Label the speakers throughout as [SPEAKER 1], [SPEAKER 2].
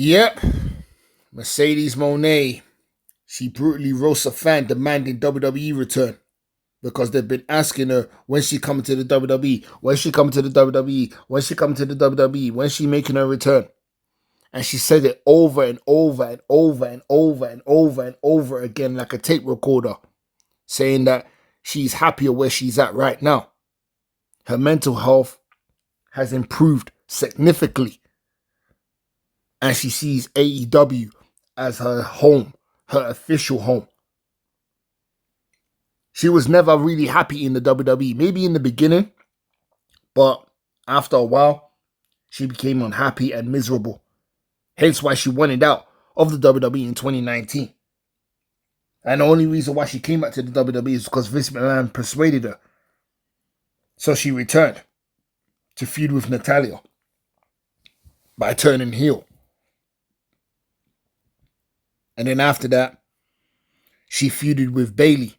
[SPEAKER 1] Yep, Mercedes Moné. She brutally roasts a fan demanding WWE return because they've been asking her when she coming to the WWE, when she coming to the WWE, when she coming to the WWE, when she making her return. And she said it over and over and over and over and over and over again like a tape recorder, saying that she's happier where she's at right now. Her mental health has improved significantly, and she sees AEW as her home, her official home. She was never really happy in the WWE, maybe in the beginning, but after a while, she became unhappy and miserable. Hence why she wanted out of the WWE in 2019. And the only reason why she came back to the WWE is because Vince McMahon persuaded her. So she returned to feud with Natalya by turning heel. And then after that, she feuded with Bayley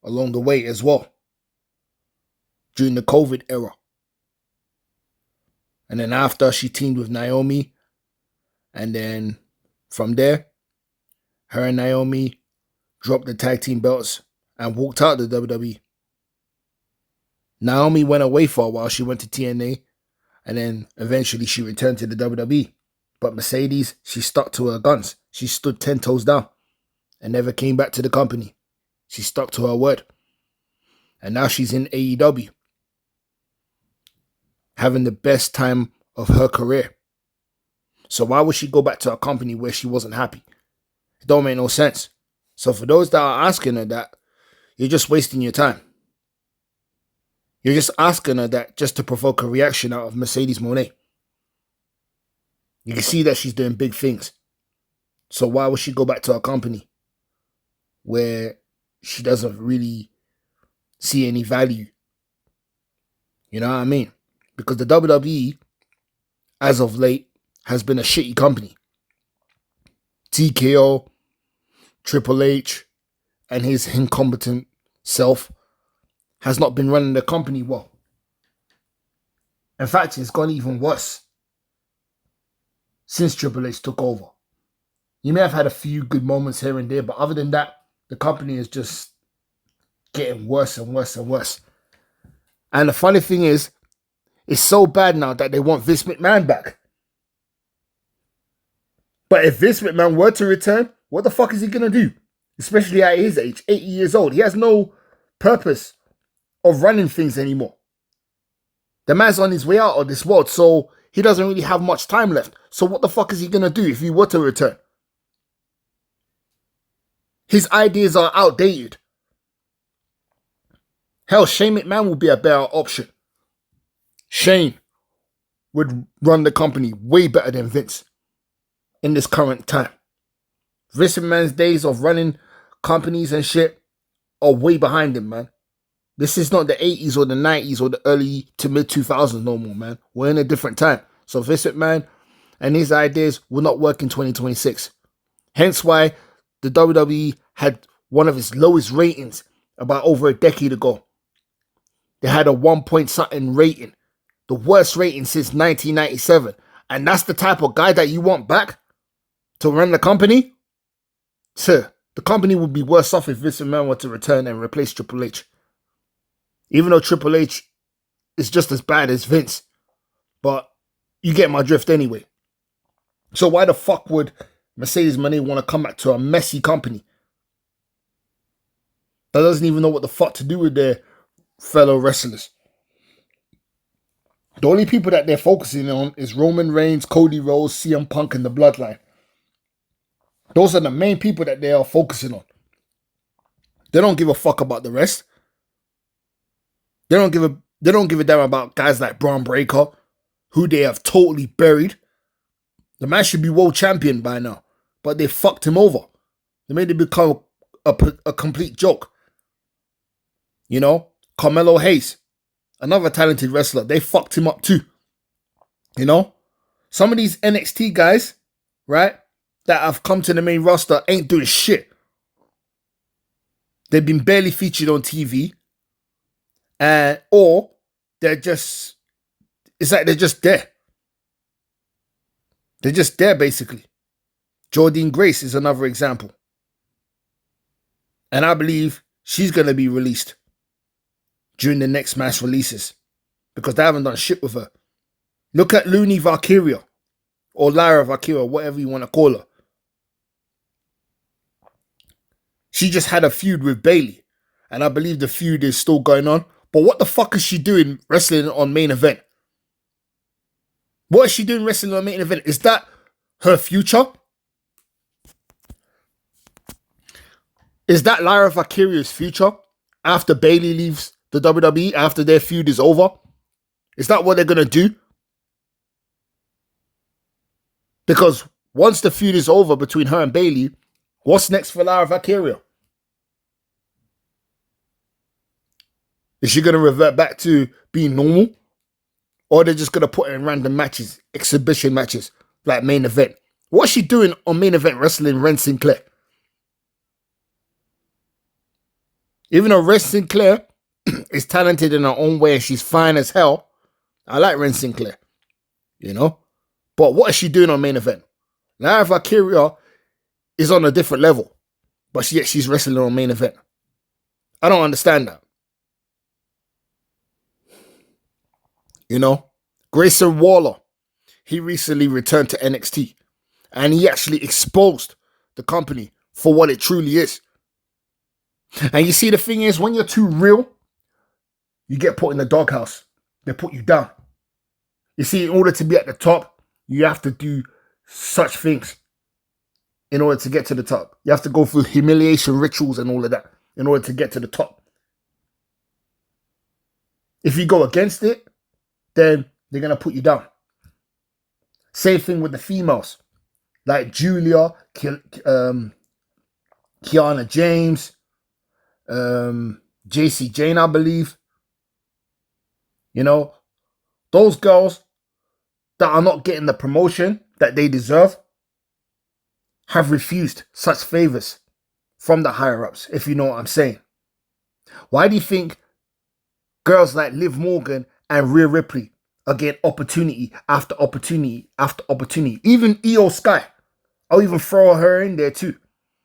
[SPEAKER 1] along the way as well during the COVID era. And then after, she teamed with Naomi. And then from there, her and Naomi dropped the tag team belts and walked out of the WWE. Naomi went away for a while. She went to TNA. And then eventually she returned to the WWE. But Mercedes, she stuck to her guns. She stood 10 toes down and never came back to the company. She stuck to her word. And now she's in AEW, having the best time of her career. So why would she go back to a company where she wasn't happy? It don't make no sense. So for those that are asking her that, you're just wasting your time. You're just asking her that just to provoke a reaction out of Mercedes Moné. You can see that she's doing big things. So why would she go back to a company where she doesn't really see any value? You know what I mean? Because the WWE, as of late, has been a shitty company. TKO, Triple H, and his incompetent self has not been running the company well. In fact, it's gone even worse since Triple H took over. You may have had a few good moments here and there, but other than that, the company is just getting worse and worse and worse. And the funny thing is, it's so bad now that they want Vince McMahon back. But if Vince McMahon were to return, what the fuck is he going to do? Especially at his age, 80 years old. He has no purpose of running things anymore. The man's on his way out of this world, so he doesn't really have much time left. So what the fuck is he going to do if he were to return? His ideas are outdated. Hell, Shane McMahon would be a better option. Shane would run the company way better than Vince in this current time. Vince McMahon's days of running companies and shit are way behind him, man. This is not the 80s or the 90s or the early to mid 2000s no more, man. We're in a different time. So Vince McMahon and his ideas will not work in 2026. Hence why the WWE had one of its lowest ratings about over a decade ago. They had a 1 point something rating. The worst rating since 1997. And that's the type of guy that you want back to run the company? Sir, the company would be worse off if Vince McMahon were to return and replace Triple H. Even though Triple H is just as bad as Vince. But you get my drift anyway. So why the fuck would Mercedes Moné want to come back to a messy company that doesn't even know what the fuck to do with their fellow wrestlers? The only people that they're focusing on is Roman Reigns, Cody Rhodes, CM Punk, and the Bloodline. Those are the main people that they are focusing on. They don't give a fuck about the rest. They don't give a damn about guys like Braun Breaker, who they have totally buried. The man should be world champion by now, but they fucked him over. They made him become a complete joke. You know, Carmelo Hayes, another talented wrestler, they fucked him up too. You know, some of these NXT guys, right, that have come to the main roster ain't doing shit. They've been barely featured on TV. Or they're just, it's like they're just there. They're just there, basically. Jordine Grace is another example. And I believe she's going to be released during the next mass releases because they haven't done shit with her. Look at Looney Valkyria or Lyra Valkyria, whatever you want to call her. She just had a feud with Bayley, and I believe the feud is still going on. But what the fuck is she doing wrestling on main event? What is she doing wrestling on main event? Is that her future? Is that Lyra Valkyria's future after Bayley leaves the WWE, after their feud is over? Is that what they're going to do? Because once the feud is over between her and Bayley, what's next for Lyra Valkyria? Is she going to revert back to being normal? Or they're just going to put her in random matches, exhibition matches, like main event? What's she doing on main event wrestling Ren Sinclair? Even though Ren Sinclair is talented in her own way and she's fine as hell, I like Ren Sinclair, you know? But what is she doing on main event? Lyra Valkyria is on a different level, but yet she's wrestling on main event. I don't understand that. You know? Grayson Waller, he recently returned to NXT and he actually exposed the company for what it truly is. And you see, the thing is, when you're too real, you get put in the doghouse. They put you down. You see, in order to be at the top, you have to do such things in order to get to the top. You have to go through humiliation rituals and all of that in order to get to the top. If you go against it, then they're going to put you down. Same thing with the females. Like Julia, Kiana James, JC Jane, I believe. You know, those girls that are not getting the promotion that they deserve have refused such favors from the higher-ups, if you know what I'm saying. Why do you think girls like Liv Morgan and Rhea Ripley are getting opportunity after opportunity after opportunity? Even Io Sky, I'll even throw her in there too.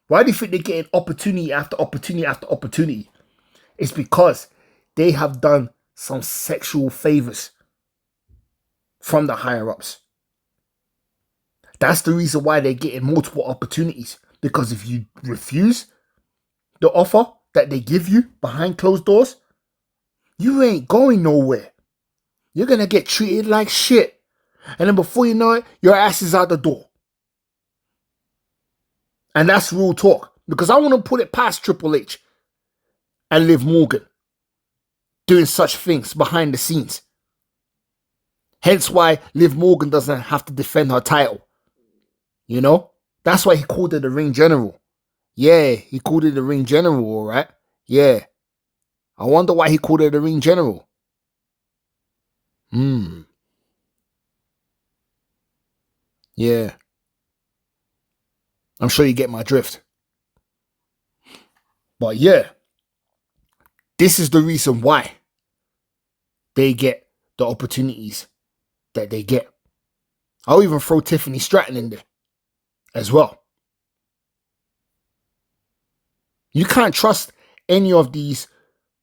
[SPEAKER 1] Why do you think they're getting opportunity after opportunity after opportunity? It's because they have done some sexual favors from the higher-ups. That's the reason why they're getting multiple opportunities. Because if you refuse the offer that they give you behind closed doors, you ain't going nowhere. You're going to get treated like shit. And then before you know it, your ass is out the door. And that's real talk. Because I want to put it past Triple H and Liv Morgan doing such things behind the scenes. Hence why Liv Morgan doesn't have to defend her title. You know? That's why he called her the Ring General. Yeah, he called her the Ring General, alright? Yeah. I wonder why he called her the Ring General. Yeah. I'm sure you get my drift. But yeah, this is the reason why they get the opportunities that they get. I'll even throw Tiffany Stratton in there as well. You can't trust any of these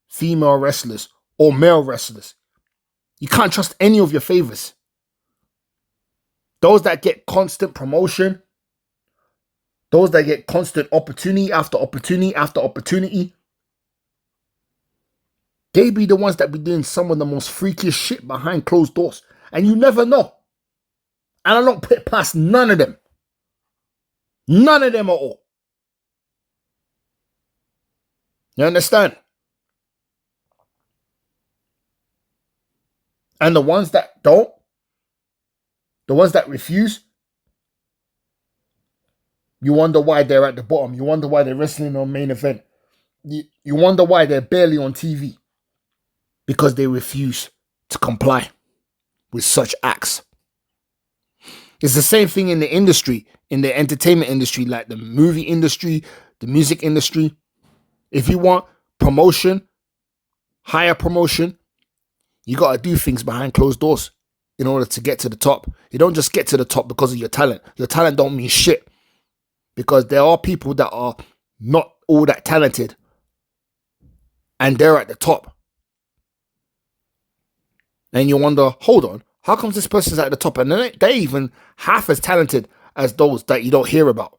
[SPEAKER 1] female wrestlers or male wrestlers. You can't trust any of your favors. Those that get constant promotion, those that get constant opportunity after opportunity after opportunity, they be the ones that be doing some of the most freakiest shit behind closed doors. And you never know. And I don't put past none of them. None of them at all. You understand? And the ones that don't, the ones that refuse, you wonder why they're at the bottom. You wonder why they're wrestling on main event. You wonder why they're barely on TV. Because they refuse to comply with such acts. It's the same thing in the industry, in the entertainment industry, like the movie industry, the music industry. If you want promotion, higher promotion, you got to do things behind closed doors. in order to get to the top. You don't just get to the top because of your talent. Your talent don't mean shit. Because there are people that are not all that talented and they're at the top. And you wonder, hold on, how comes this person's at the top and they're even half as talented as those that you don't hear about?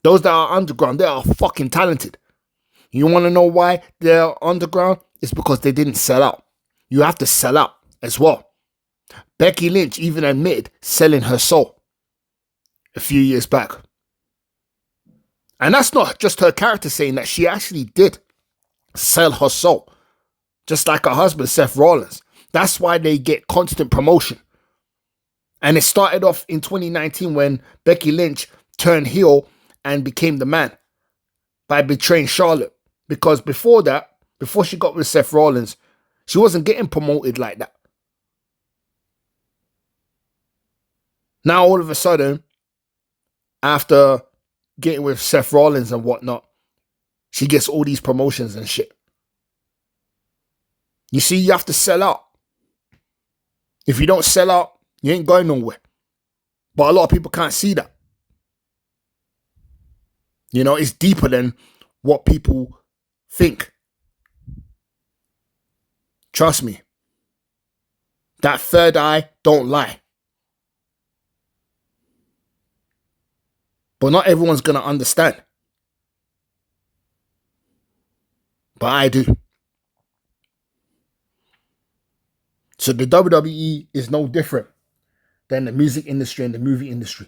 [SPEAKER 1] Those that are underground, they are fucking talented. You want to know why they're underground? It's because they didn't sell out. You have to sell out as well. Becky Lynch even admitted selling her soul a few years back. And that's not just her character saying that. She actually did sell her soul. Just like her husband, Seth Rollins. That's why they get constant promotion. And it started off in 2019 when Becky Lynch turned heel and became the man by betraying Charlotte. Because before that, before she got with Seth Rollins, she wasn't getting promoted like that. Now all of a sudden, after getting with Seth Rollins and whatnot, she gets all these promotions and shit. You see, you have to sell out. If you don't sell out, you ain't going nowhere. But a lot of people can't see that. You know, it's deeper than what people think. Trust me. That third eye don't lie. But not everyone's going to understand. But I do. So the WWE is no different than the music industry and the movie industry.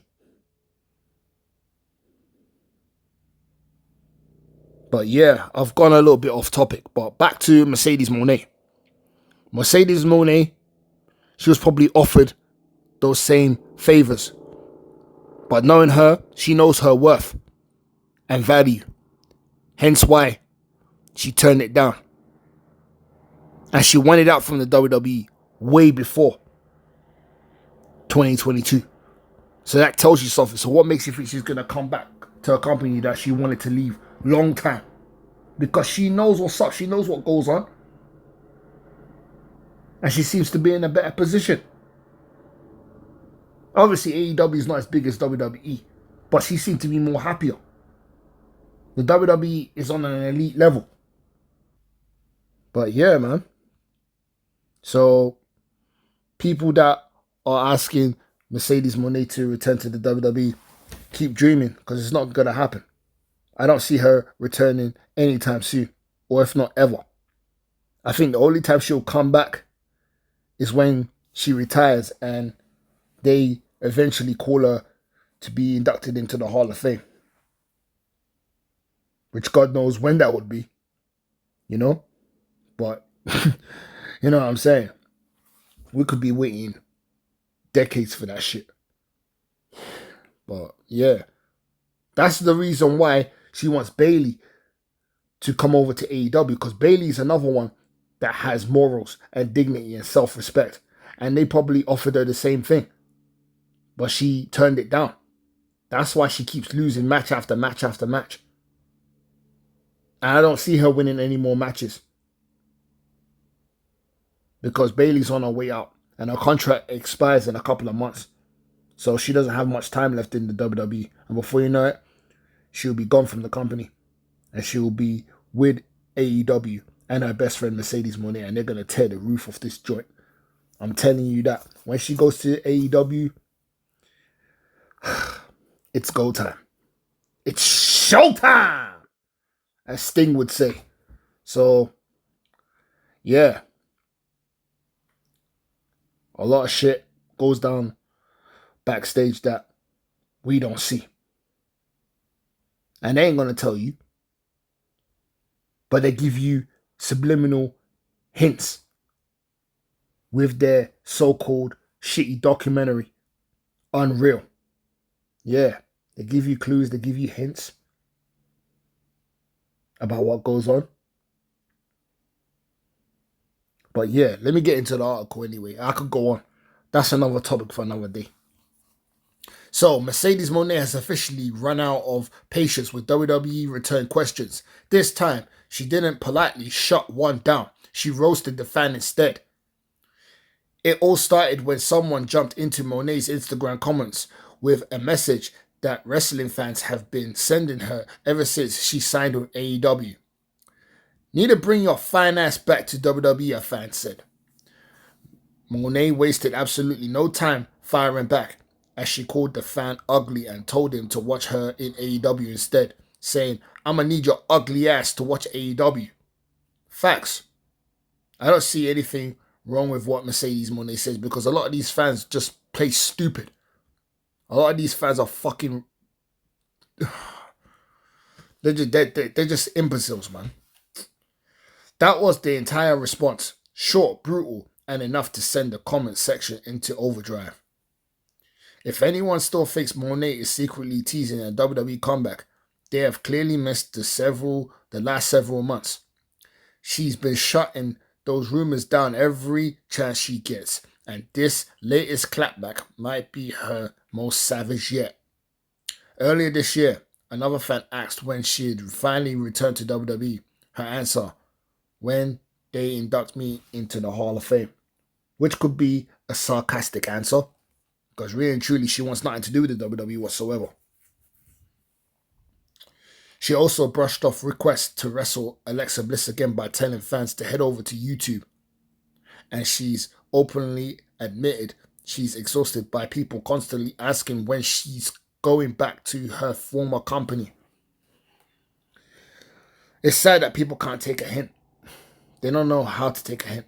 [SPEAKER 1] But yeah, I've gone a little bit off topic. But back to Mercedes Moné. Mercedes Moné, she was probably offered those same favors. But knowing her, she knows her worth and value. Hence why she turned it down. And she wanted out from the WWE way before 2022. So that tells you something. So what makes you think she's going to come back to a company that she wanted to leave long time? Because she knows what's up. She knows what goes on. And she seems to be in a better position. Obviously, AEW is not as big as WWE. But she seemed to be more happier. The WWE is on an elite level. But yeah, man. So, people that are asking Mercedes Moné to return to the WWE, keep dreaming, because it's not going to happen. I don't see her returning anytime soon, or if not ever. I think the only time she'll come back is when she retires and they eventually call her to be inducted into the Hall of Fame. Which God knows when that would be, you know? But, you know what I'm saying? We could be waiting decades for that shit. But, yeah. That's the reason why she wants Bayley to come over to AEW. Because Bayley is another one that has morals and dignity and self-respect. And they probably offered her the same thing. But she turned it down. That's why she keeps losing match after match after match. And I don't see her winning any more matches. Because Bayley's on her way out. And her contract expires in a couple of months. So she doesn't have much time left in the WWE. And before you know it, she'll be gone from the company. And she'll be with AEW and her best friend Mercedes Moné. And they're going to tear the roof off this joint. I'm telling you that. When she goes to AEW, it's go time. It's showtime, as Sting would say. So, yeah. A lot of shit goes down backstage that we don't see. And they ain't going to tell you. But they give you subliminal hints with their so-called shitty documentary, Unreal. Yeah, they give you clues, they give you hints about what goes on. But yeah, let me get into the article anyway. I could go on. That's another topic for another day. So, Mercedes Moné has officially run out of patience with WWE return questions. This time, she didn't politely shut one down. She roasted the fan instead. It all started when someone jumped into Moné's Instagram comments with a message that wrestling fans have been sending her ever since she signed with AEW. Need to bring your fine ass back to WWE, a fan said. Moné wasted absolutely no time firing back as she called the fan ugly and told him to watch her in AEW instead, saying, "I'ma need your ugly ass to watch AEW." Facts. I don't see anything wrong with what Mercedes Moné says because a lot of these fans just play stupid. A lot of these fans are fucking... They're just imbeciles, man. That was the entire response. Short, brutal, and enough to send the comment section into overdrive. If anyone still thinks Moné is secretly teasing a WWE comeback, they have clearly missed the last several months. She's been shutting those rumors down every chance she gets, and this latest clapback might be her most savage yet. Earlier this year, another fan asked when she'd finally return to WWE. Her answer, when they induct me into the Hall of Fame, which could be a sarcastic answer, because really and truly she wants nothing to do with the WWE whatsoever. She also brushed off requests to wrestle Alexa Bliss again by telling fans to head over to YouTube. And she's openly admitted she's exhausted by people constantly asking when she's going back to her former company. It's sad that people can't take a hint. They don't know how to take a hint.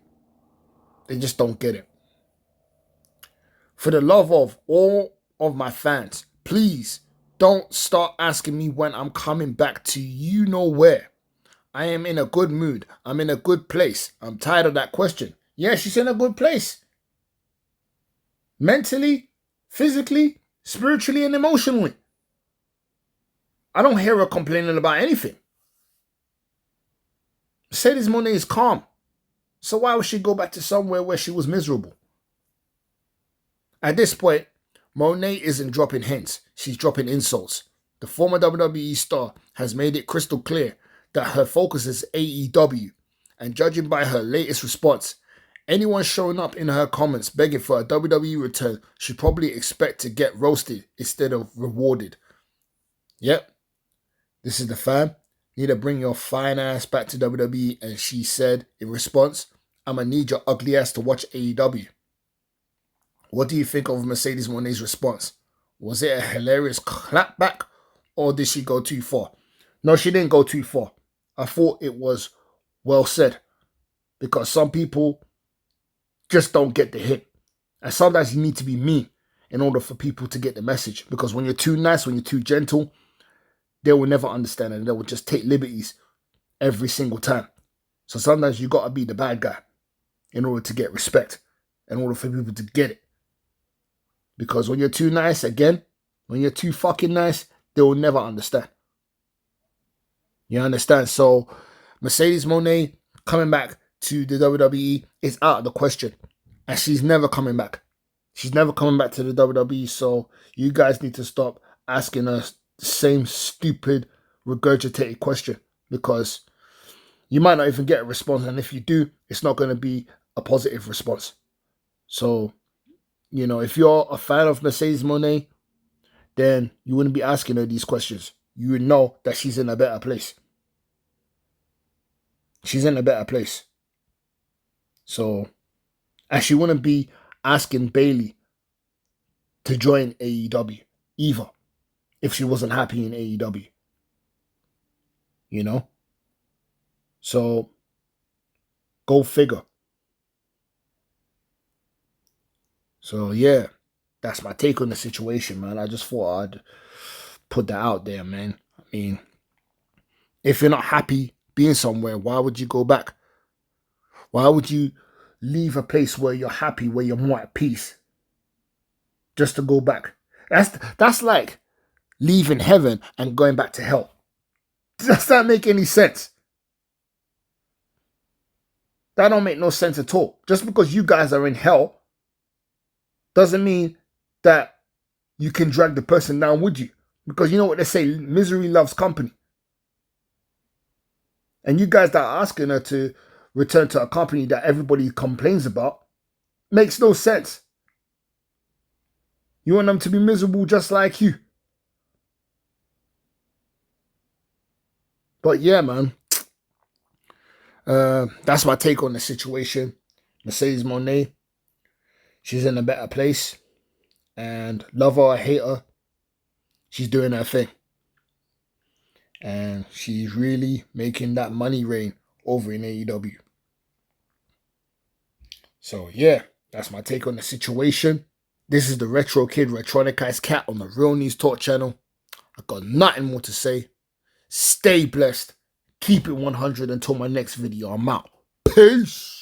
[SPEAKER 1] They just don't get it. For the love of all of my fans, please don't start asking me when I'm coming back to you know where. I am in a good mood. I'm in a good place. I'm tired of that question. Yeah, she's in a good place. Mentally, physically, spiritually, and emotionally. I don't hear her complaining about anything. Mercedes Moné is calm. So why would she go back to somewhere where she was miserable? At this point, Moné isn't dropping hints. She's dropping insults. The former WWE star has made it crystal clear that her focus is AEW. And judging by her latest response, anyone showing up in her comments begging for a WWE return should probably expect to get roasted instead of rewarded. Yep, this is the fan. Need to bring your fine ass back to WWE. And she said in response, "I'ma need your ugly ass to watch AEW." What do you think of Mercedes Moné's response? Was it a hilarious clapback or did she go too far? No, she didn't go too far. I thought it was well said because some people just don't get the hint. And sometimes you need to be mean in order for people to get the message, because when you're too nice, when you're too gentle, they will never understand and they will just take liberties every single time. So sometimes you got to be the bad guy in order to get respect, in order for people to get it. Because when you're too nice, again, when you're too fucking nice, they will never understand. You understand? So Mercedes Moné coming back to the WWE is out of the question. And she's never coming back. She's never coming back to the WWE. So you guys need to stop asking us the same stupid, regurgitated question. Because you might not even get a response. And if you do, it's not going to be a positive response. So, you know, if you're a fan of Mercedes Moné, then you wouldn't be asking her these questions. You would know that she's in a better place. She's in a better place. So, and she wouldn't be asking Bayley to join AEW either if she wasn't happy in AEW. You know? So, go figure. So, yeah, that's my take on the situation, man. I just thought I'd put that out there, man. I mean, if you're not happy being somewhere, why would you go back? Why would you leave a place where you're happy, where you're more at peace, just to go back? That's like leaving heaven and going back to hell. Does that make any sense? That don't make no sense at all. Just because you guys are in hell doesn't mean that you can drag the person down with you. Because you know what they say, misery loves company. And you guys that are asking her to return to a company that everybody complains about, Makes no sense. You want them to be miserable just like you. But yeah, man. That's my take on the situation. Mercedes Moné, she's in a better place. And love her or hate her, she's doing her thing. And she's really making that money rain over in AEW. So yeah, that's my take on the situation. This is the Retro Kid Retronicized Cat on the Real News Talk channel. I got nothing more to say. Stay blessed. Keep it 100 until my next video. I'm out. Peace.